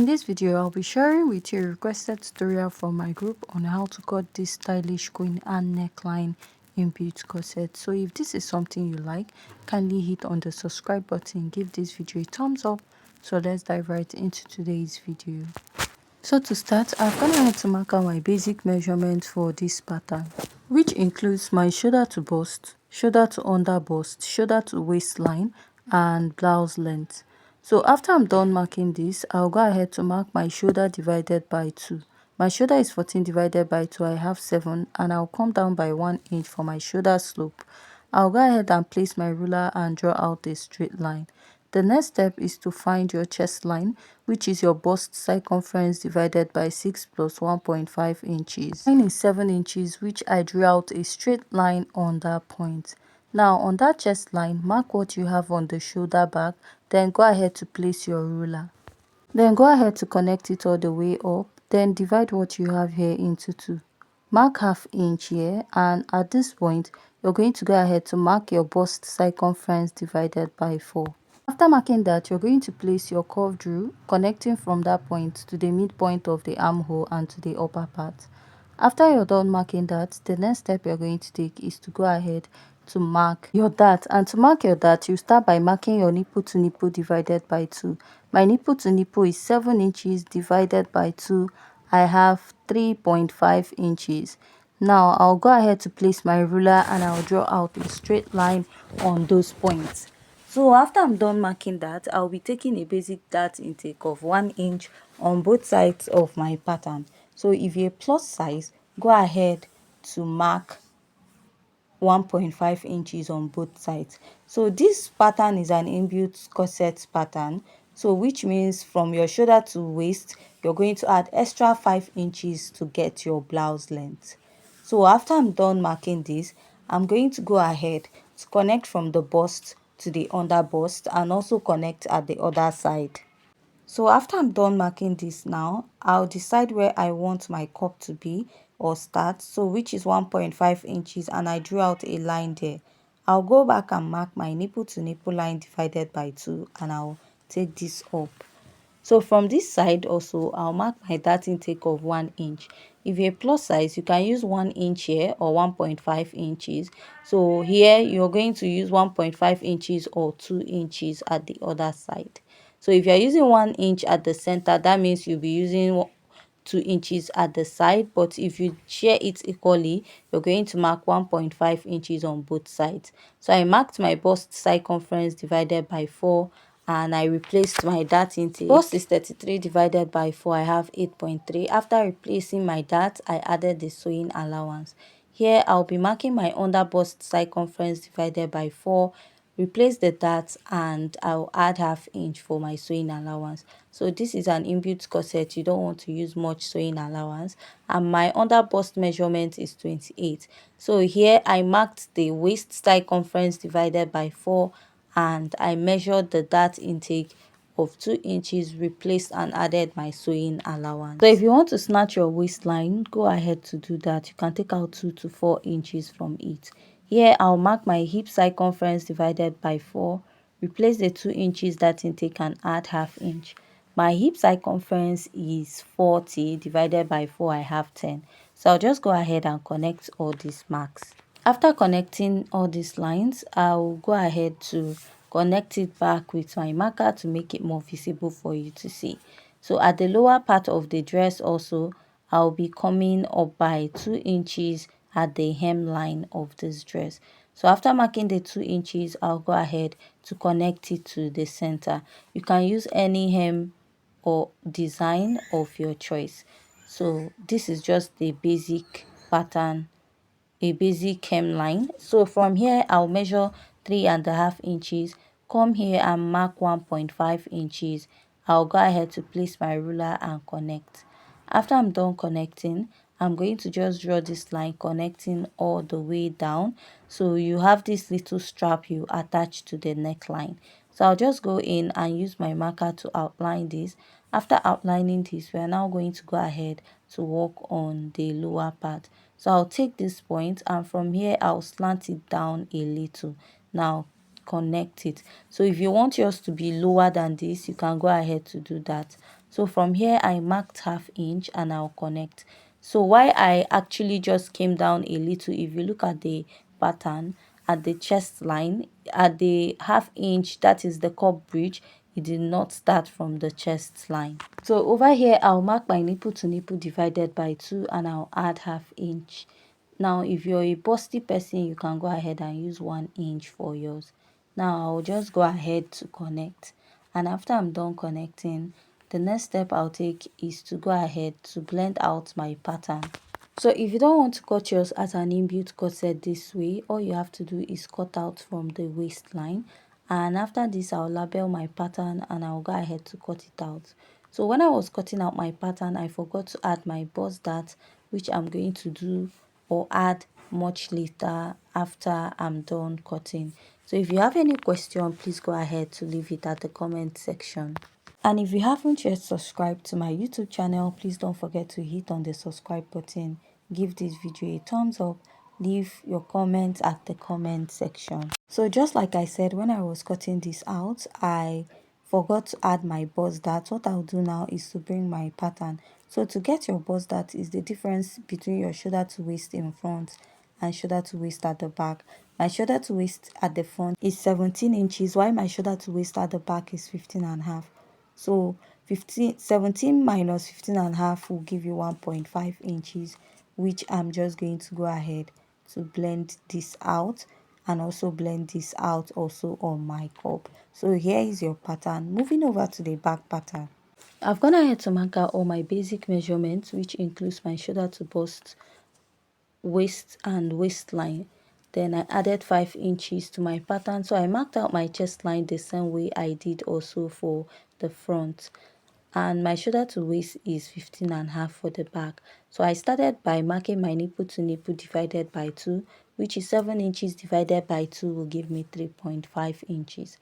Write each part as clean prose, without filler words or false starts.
In this video, I'll be sharing with you a requested tutorial from my group on how to cut this stylish queen and neckline inbuilt corset. So if this is something you like, kindly hit on the subscribe button, give this video a thumbs up. So let's dive right into today's video. So to start, I've gone ahead to mark out my basic measurements for this pattern, which includes my shoulder to bust, shoulder to under bust, shoulder to waistline, and blouse length. So after I'm done marking this, I'll go ahead to mark my shoulder divided by 2. My shoulder is 14 divided by 2, I have 7, and I'll come down by 1 inch for my shoulder slope. I'll go ahead and place my ruler and draw out a straight line. The next step is to find your chest line, which is your bust circumference divided by 6 plus 1.5 inches. Mine is 7 inches, which I drew out a straight line on that point. Now on that chest line, mark what you have on the shoulder back, then go ahead to place your ruler. Then go ahead to connect it all the way up, then divide what you have here into 2. Mark ½ inch here, and at this point, you're going to go ahead to mark your bust circumference divided by 4. After marking that, you're going to place your curved rule connecting from that point to the midpoint of the armhole and to the upper part. After you're done marking that, the next step you're going to take is to go ahead to mark your dart. And to mark your dart, you start by marking your nipple to nipple divided by 2. My nipple to nipple is 7 inches divided by 2. I have 3.5 inches. Now I'll go ahead to place my ruler and I'll draw out a straight line on those points. So after I'm done marking that, I'll be taking a basic dart intake of 1 inch on both sides of my pattern. So if you're plus size, go ahead to mark 1.5 inches on both sides. So this pattern is an inbuilt corset pattern, so which means from your shoulder to waist, you're going to add extra 5 inches to get your blouse length. So after I'm done marking this, I'm going to go ahead to connect from the bust to the under bust and also connect at the other side. So after I'm done marking this now, I'll decide where I want my cup to be or start, so which is 1.5 inches, and I drew out a line there. I'll go back and mark my nipple to nipple line divided by 2, and I'll take this up. So from this side also, I'll mark my dart intake of 1 inch. If you're plus size, you can use 1 inch here or 1.5 inches. So here you're going to use 1.5 inches or 2 inches at the other side. So if you're using 1 inch at the center, that means you'll be using 2 inches at the side. But if you share it equally, you're going to mark 1.5 inches on both sides. So I marked my bust circumference divided by 4, and I replaced my dart intake. Bust is 33 divided by 4, I have 8.3. After replacing my dart, I added the sewing allowance. Here I'll be marking my under bust circumference divided by 4, replace the dart, and I'll add ½ inch for my sewing allowance. So this is an inbuilt corset, you don't want to use much sewing allowance, and my under bust measurement is 28. So here I marked the waist circumference divided by 4, and I measured the dart intake of 2 inches, replaced and added my sewing allowance. So if you want to snatch your waistline, go ahead to do that. You can take out 2 to 4 inches from it. Here I'll mark my hip circumference divided by 4, replace the 2 inches dart intake and add ½ inch. My hip circumference is 40 divided by 4, I have 10. So I'll just go ahead and connect all these marks. After connecting all these lines, I'll go ahead to connect it back with my marker to make it more visible for you to see. So at the lower part of the dress also, I'll be coming up by 2 inches at the hemline of this dress. So after marking the 2 inches, I'll go ahead to connect it to the center. You can use any hem or design of your choice. So this is just the basic pattern, a basic hemline. So from here I'll measure 3.5 inches, come here and mark 1.5 inches. I'll go ahead to place my ruler and connect. After I'm done connecting, I'm going to just draw this line connecting all the way down. So you have this little strap you attach to the neckline. So I'll just go in and use my marker to outline this. After outlining this, we are now going to go ahead to work on the lower part. So I'll take this point, and from here I'll slant it down a little. Now connect it. So if you want yours to be lower than this, you can go ahead to do that. So from here I marked ½ inch and I'll connect. So why I actually just came down a little, if you look at the pattern at the chest line, at the ½ inch, that is the cup bridge, it did not start from the chest line. So over here I'll mark my nipple to nipple divided by 2 and I'll add ½ inch. Now if you're a busty person, you can go ahead and use 1 inch for yours. Now I'll just go ahead to connect, and after I'm done connecting, the next step I'll take is to go ahead to blend out my pattern. So if you don't want to cut yours as an inbuilt corset this way, all you have to do is cut out from the waistline, and after this I'll label my pattern and I'll go ahead to cut it out. So when I was cutting out my pattern, I forgot to add my bust dart, which I'm going to do or add much later after I'm done cutting. So if you have any question, please go ahead to leave it at the comment section. And if you haven't yet subscribed to my YouTube channel, please don't forget to hit on the subscribe button. Give this video a thumbs up. Leave your comments at the comment section. So just like I said, when I was cutting this out, I forgot to add my bust dart. What I'll do now is to bring my pattern. So to get your bust dart is the difference between your shoulder to waist in front and shoulder to waist at the back. My shoulder to waist at the front is 17 inches, while my shoulder to waist at the back is 15.5. So 17 minus 15.5 will give you 1.5 inches, which I'm just going to go ahead to blend this out and also blend this out also on my cup. So here is your pattern. Moving over to the back pattern, I've gone ahead to mark out all my basic measurements, which includes my shoulder to bust, waist and waistline. Then I added 5 inches to my pattern, so I marked out my chest line the same way I did also for the front, and my shoulder to waist is 15.5 for the back. So I started by marking my nipple to nipple divided by 2, which is 7 inches divided by 2 will give me 3.5 inches.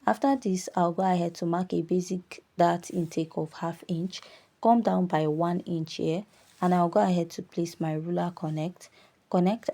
After this, I'll go ahead to mark a basic dart intake of ½ inch, come down by 1 inch here, and I'll go ahead to place my ruler connect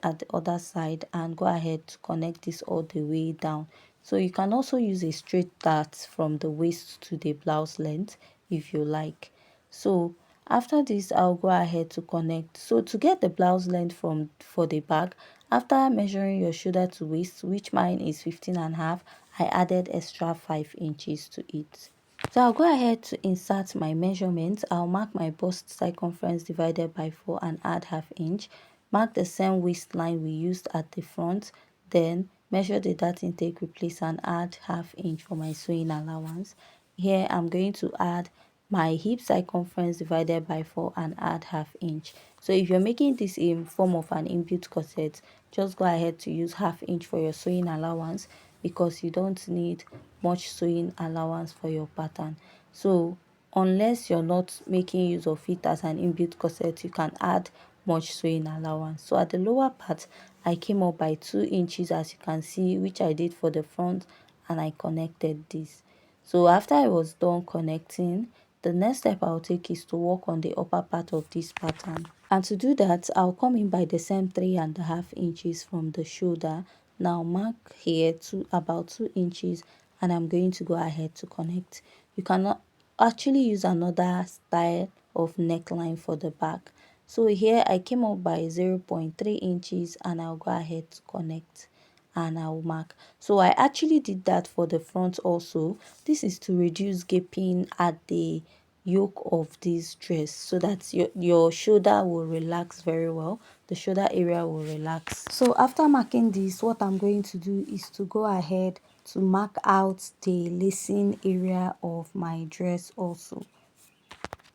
at the other side, and go ahead to connect this all the way down. So you can also use a straight dart from the waist to the blouse length if you like. So after this, I'll go ahead to connect. So to get the blouse length for the back, after measuring your shoulder to waist, which mine is 15.5, I added extra 5 inches to it. So I'll go ahead to insert my measurements. I'll mark my bust circumference divided by 4 and add ½ inch. Mark the same waistline we used at the front. Then measure the dart intake, replace and add ½ inch for my sewing allowance. Here I'm going to add my hip circumference divided by 4 and add ½ inch. So if you're making this in form of an inbuilt corset, just go ahead to use ½ inch for your sewing allowance, because you don't need much sewing allowance for your pattern. So unless you're not making use of it as an inbuilt corset, you can add much sewing allowance. So at the lower part, I came up by 2 inches, as you can see, which I did for the front, and I connected this. So after I was done connecting, the next step I'll take is to work on the upper part of this pattern. And to do that, I'll come in by the same 3.5 inches from the shoulder. Now mark here to about 2 inches, and I'm going to go ahead to connect. You cannot actually use another style of neckline for the back. So here I came up by 0.3 inches, and I'll go ahead to connect and I'll mark. So I actually did that for the front also. This is to reduce gaping at the yoke of this dress, so that your shoulder will relax very well, the shoulder area will relax. So after marking this, what I'm going to do is to go ahead to mark out the lacing area of my dress also.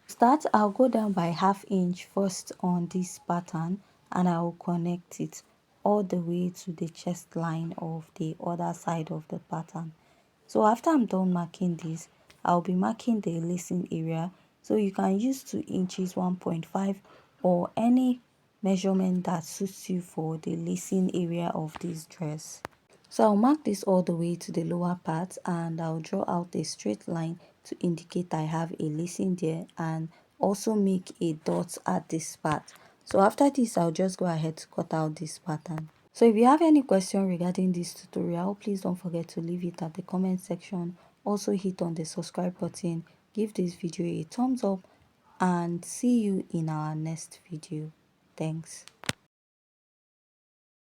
Start, I'll go down by ½ inch first on this pattern, and I will connect it all the way to the chest line of the other side of the pattern. So after I'm done marking this, I'll be marking the lacing area. So you can use 2 inches, 1.5, or any measurement that suits you for the lacing area of this dress. So I'll mark this all the way to the lower part, and I'll draw out a straight line to indicate I have a lacing there, and also make a dot at this part. So after this, I'll just go ahead to cut out this pattern. So if you have any question regarding this tutorial, please don't forget to leave it at the comment section. Also hit on the subscribe button. give this video a thumbs up and see you in our next video. Thanks.